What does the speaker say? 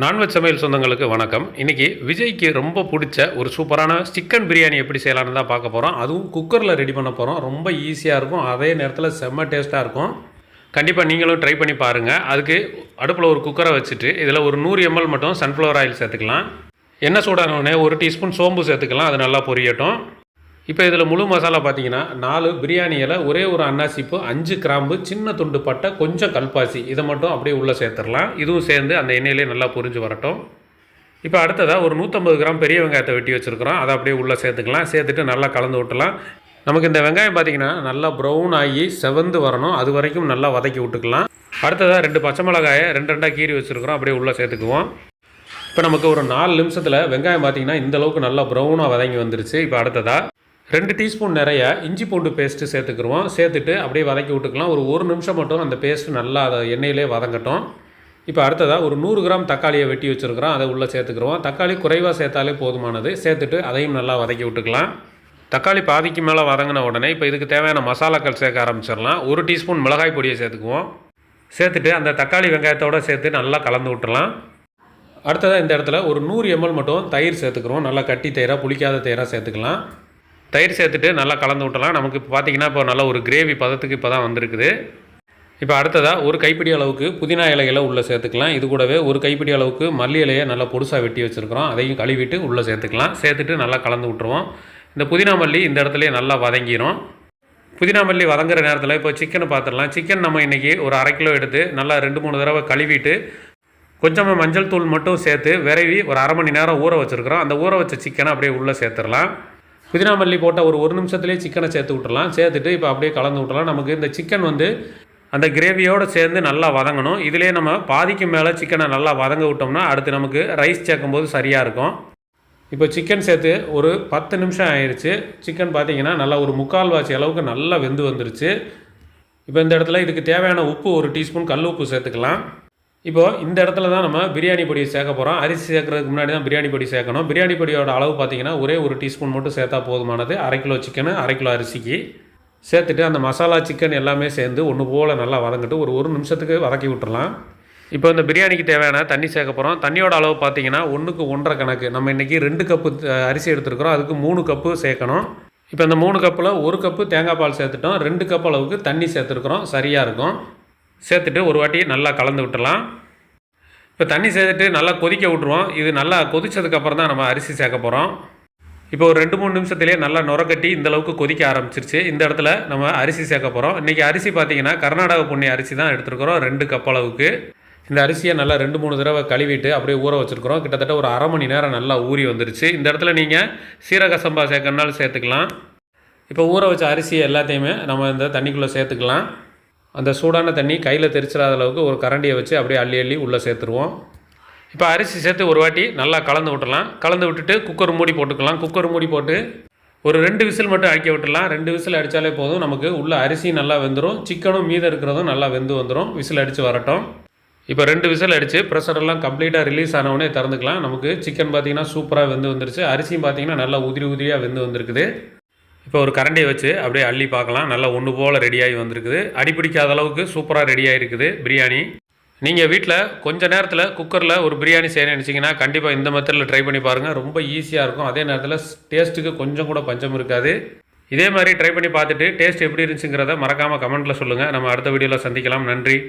Non veg சமையல் சொந்தங்களுக்கு வணக்கம். இன்றைக்கி விஜய்க்கு ரொம்ப பிடிச்ச ஒரு சூப்பரான சிக்கன் பிரியாணி எப்படி செய்யலான்னு தான் பார்க்க போகிறோம். அதுவும் குக்கரில் ரெடி பண்ண போகிறோம். ரொம்ப ஈஸியாக இருக்கும், அதே நேரத்தில் செம்ம டேஸ்ட்டாக இருக்கும். கண்டிப்பாக நீங்களும் ட்ரை பண்ணி பாருங்கள். அதுக்கு அடுப்பில் ஒரு குக்கரை வச்சுட்டு இதில் ஒரு 100 ml மட்டும் சன்ஃப்ளவர் ஆயில் சேர்த்துக்கலாம். எண்ணெய் சூடானோடனே 1 டீஸ்பூன் சோம்பு சேர்த்துக்கலாம். அது நல்லா பொரியட்டும். இப்போ இதில் முழு மசாலா பார்த்தீங்கன்னா 4 பிரியாணி இலை, ஒரே ஒரு அன்னாசிப்பூ, 5 கிராம்பு, சின்ன துண்டு பட்டை, கொஞ்சம் கல்பாசி, இதை மட்டும் அப்படியே உள்ளே சேர்த்துடலாம். இதுவும் சேர்ந்து அந்த எண்ணெயிலே நல்லா பொரிஞ்சு வரட்டும். இப்போ அடுத்ததாக ஒரு 150 கிராம் பெரிய வெங்காயத்தை வெட்டி வச்சுருக்கிறோம். அதை அப்படியே உள்ளே சேர்த்துக்கலாம். சேர்த்துட்டு நல்லா கலந்து விட்டுலாம். நமக்கு இந்த வெங்காயம் பார்த்திங்கன்னா நல்லா ப்ரௌன் ஆகி செவந்து வரணும். அது வரைக்கும் நல்லா வதக்கி விட்டுக்கலாம். அடுத்ததாக 2 பச்சை மிளகாயை 2 கீறி வச்சுருக்கிறோம். அப்படியே உள்ளே சேர்த்துக்குவோம். இப்போ நமக்கு ஒரு 4 நிமிஷத்தில் வெங்காயம் பார்த்திங்கன்னா இந்தளவுக்கு நல்லா ப்ரௌனாக வதங்கி வந்துருச்சு. இப்போ அடுத்ததாக 2 டீஸ்பூன் நிறைய இஞ்சி பூண்டு பேஸ்ட்டு சேர்த்துக்குருவோம். சேர்த்துட்டு அப்படியே வதக்கி விட்டுக்கலாம். ஒரு நிமிஷம் மட்டும் அந்த பேஸ்ட்டு நல்லா அதை எண்ணெயிலே வதங்கட்டும். இப்போ அடுத்ததாக ஒரு 100 கிராம் தக்காளியை வெட்டி வச்சுருக்கிறோம். அதை உள்ளே சேர்த்துக்குருவோம். தக்காளி குறைவாக சேர்த்தாலே போதுமானது. சேர்த்துட்டு அதையும் நல்லா வதக்கி விட்டுக்கலாம். தக்காளி பாதிக்கு மேலே வதங்கின உடனே இப்போ இதுக்கு தேவையான மசாலாக்கள் சேர்க்க ஆரம்பிச்சிடலாம். 1 டீஸ்பூன் மிளகாய் பொடியை சேர்த்துக்குவோம். சேர்த்துட்டு அந்த தக்காளி வெங்காயத்தோடு சேர்த்து நல்லா கலந்து விட்டுலாம். அடுத்ததாக இந்த இடத்துல ஒரு 100 ml மட்டும் தயிர் சேர்த்துக்குறோம். நல்லா கட்டி தயிராக, புளிக்காத தயிராக சேர்த்துக்கலாம். தயிர் சேர்த்துட்டு நல்லா கலந்து விட்டலாம். நமக்கு இப்போ பார்த்திங்கன்னா இப்போ நல்ல ஒரு கிரேவி பதத்துக்கு இப்போ தான் வந்திருக்குது. இப்போ அடுத்ததாக ஒரு கைப்பிடி அளவுக்கு புதினா இலைகளை உள்ளே சேர்த்துக்கலாம். இது கூடவே ஒரு கைப்பிடி அளவுக்கு மல்லி இலையை நல்லா பொடுசாக வெட்டி வச்சுருக்கிறோம். அதையும் கழுவிட்டு உள்ளே சேர்த்துக்கலாம். சேர்த்துட்டு நல்லா கலந்து விட்டுருவோம். இந்த புதினா மல்லி இந்த இடத்துலையே நல்லா வதங்கிடும். புதினா மல்லி வதங்குற நேரத்தில் இப்போ சிக்கனை பார்த்துடலாம். சிக்கன் நம்ம இன்றைக்கி ஒரு 1/2 கிலோ எடுத்து நல்லா 2-3 தடவை கழுவிட்டு கொஞ்சமாக மஞ்சள் தூள் மட்டும் சேர்த்து விரவி ஒரு 1/2 மணி நேரம் ஊற வச்சுருக்கிறோம். அந்த ஊற வச்ச சிக்கனை அப்படியே உள்ளே சேர்த்துடலாம். புதினா மல்லி போட்டால் ஒரு நிமிஷத்துலேயே சிக்கனை சேர்த்து விட்டுறலாம். சேர்த்துட்டு இப்போ அப்படியே கலந்து விட்டுறலாம். நமக்கு இந்த சிக்கன் அந்த கிரேவியோடு சேர்ந்து நல்லா வதங்கணும். இதிலே நம்ம பாதிக்கு மேலே சிக்கனை நல்லா வதங்க விட்டோம்னா அடுத்து நமக்கு ரைஸ் சேர்க்கும்போது சரியாக இருக்கும். இப்போ சிக்கன் சேர்த்து ஒரு 10 நிமிஷம் ஆயிடுச்சு. சிக்கன் பார்த்திங்கன்னா நல்லா ஒரு 3/4 வாசி அளவுக்கு நல்லா வெந்து வந்துருச்சு. இப்போ இந்த இடத்துல இதுக்கு தேவையான உப்பு 1 டீஸ்பூன் கல் உப்பு சேர்த்துக்கலாம். இப்போது இந்த இடத்துல தான் நம்ம பிரியாணி பொடியை சேர்க்க போகிறோம். அரிசி சேர்க்குறதுக்கு முன்னாடி தான் பிரியாணி பொடி சேர்க்கணும். பிரியாணி பொடியோட அளவு பார்த்திங்கன்னா ஒரே 1 டீஸ்பூன் மட்டும் சேர்த்தா போதுமானது. 1/2 கிலோ சிக்கனு 1/2 கிலோ அரிசிக்கு சேர்த்துட்டு அந்த மசாலா சிக்கன் எல்லாமே சேர்ந்து ஒன்று போல் நல்லா வதங்கிட்டு ஒரு நிமிஷத்துக்கு வதக்கி விட்டுறலாம். இப்போ இந்த பிரியாணிக்கு தேவையான தண்ணி சேர்க்க போகிறோம். தண்ணியோட அளவு பார்த்திங்கன்னா 1க்கு 1.5 கணக்கு. நம்ம இன்றைக்கி 2 கப்பு அரிசி எடுத்துருக்குறோம். அதுக்கு 3 கப்பு சேர்க்கணும். இப்போ இந்த 3 கப்பில் 1 கப்பு தேங்காய் பால் சேர்த்துட்டோம். 2 கப் அளவுக்கு தண்ணி சேர்த்துருக்குறோம். சரியாக இருக்கும். சேர்த்துட்டு ஒரு வாட்டி நல்லா கலந்து விட்டுலாம். இப்போ தண்ணி சேர்த்துட்டு நல்லா கொதிக்க விட்ருவோம். இது நல்லா கொதித்ததுக்கப்புறம் தான் நம்ம அரிசி சேர்க்க போகிறோம். இப்போ ஒரு 2-3 நிமிஷத்துலேயே நல்லா நுரக்கட்டி இந்தளவுக்கு கொதிக்க ஆரம்பிச்சிருச்சு. இந்த இடத்துல நம்ம அரிசி சேர்க்க போகிறோம். இன்றைக்கி அரிசி பார்த்திங்கன்னா கர்நாடக பொன்னி அரிசி தான் எடுத்துருக்குறோம். 2 கப் அளவுக்கு. இந்த அரிசியை நல்லா 2-3 தடவை கழுவிட்டு அப்படியே ஊற வச்சுருக்குறோம். கிட்டத்தட்ட ஒரு 1/2 மணி நேரம் நல்லா ஊறி வந்துருச்சு. இந்த இடத்துல நீங்கள் சீரக சம்பா சேர்க்கணுனாலும் சேர்த்துக்கலாம். இப்போ ஊற வச்ச அரிசியை எல்லாத்தையுமே நம்ம இந்த தண்ணிக்குள்ளே சேர்த்துக்கலாம். அந்த சூடான தண்ணி கையில் தெரிச்சிடாத அளவுக்கு ஒரு கரண்டியை வச்சு அப்படியே அள்ளி உள்ளே சேர்த்துருவோம். இப்போ அரிசி சேர்த்து ஒரு வாட்டி நல்லா கலந்து விட்டுலாம். கலந்து விட்டுட்டு குக்கர் மூடி போட்டுக்கலாம். குக்கர் மூடி போட்டு ஒரு 2 விசில் மட்டும் அடிக்க விட்டுலாம். 2 விசில் அடித்தாலே போதும். நமக்கு உள்ள அரிசி நல்லா வெந்துடும். சிக்கனும் மீதம் இருக்கிறதும் நல்லா வெந்து வந்துடும். விசில் அடித்து வரட்டும். இப்போ 2 விசில் அடித்து ப்ரெஷரெல்லாம் கம்ப்ளீட்டாக ரிலீஸ் ஆனவுடனே திறந்துக்கலாம். நமக்கு சிக்கன் பார்த்திங்கன்னா சூப்பராக வெந்து வந்துருச்சு. அரிசியும் பார்த்திங்கன்னா நல்லா உதிரியாக வெந்து வந்திருக்குது. இப்போ ஒரு கரண்டியை வச்சு அப்படியே அள்ளி பார்க்கலாம். நல்லா ஒன்று போல் ரெடியாகி வந்திருக்குது. அடிப்பிடிக்காத அளவுக்கு சூப்பராக ரெடியாக இருக்குது பிரியாணி. நீங்கள் வீட்டில் கொஞ்சம் நேரத்தில் குக்கரில் ஒரு பிரியாணி செய்யணும்னு நினச்சிங்கன்னா கண்டிப்பாக இந்த மெத்தடில் ட்ரை பண்ணி பாருங்கள். ரொம்ப ஈஸியாக இருக்கும். அதே நேரத்தில் டேஸ்ட்டுக்கு கொஞ்சம் கூட பஞ்சம் இருக்காது. இதே மாதிரி ட்ரை பண்ணி பார்த்துட்டு டேஸ்ட் எப்படி இருந்துச்சுங்கிறத மறக்காமல் கமெண்ட்டில் சொல்லுங்கள். நம்ம அடுத்த வீடியோவில் சந்திக்கலாம். நன்றி.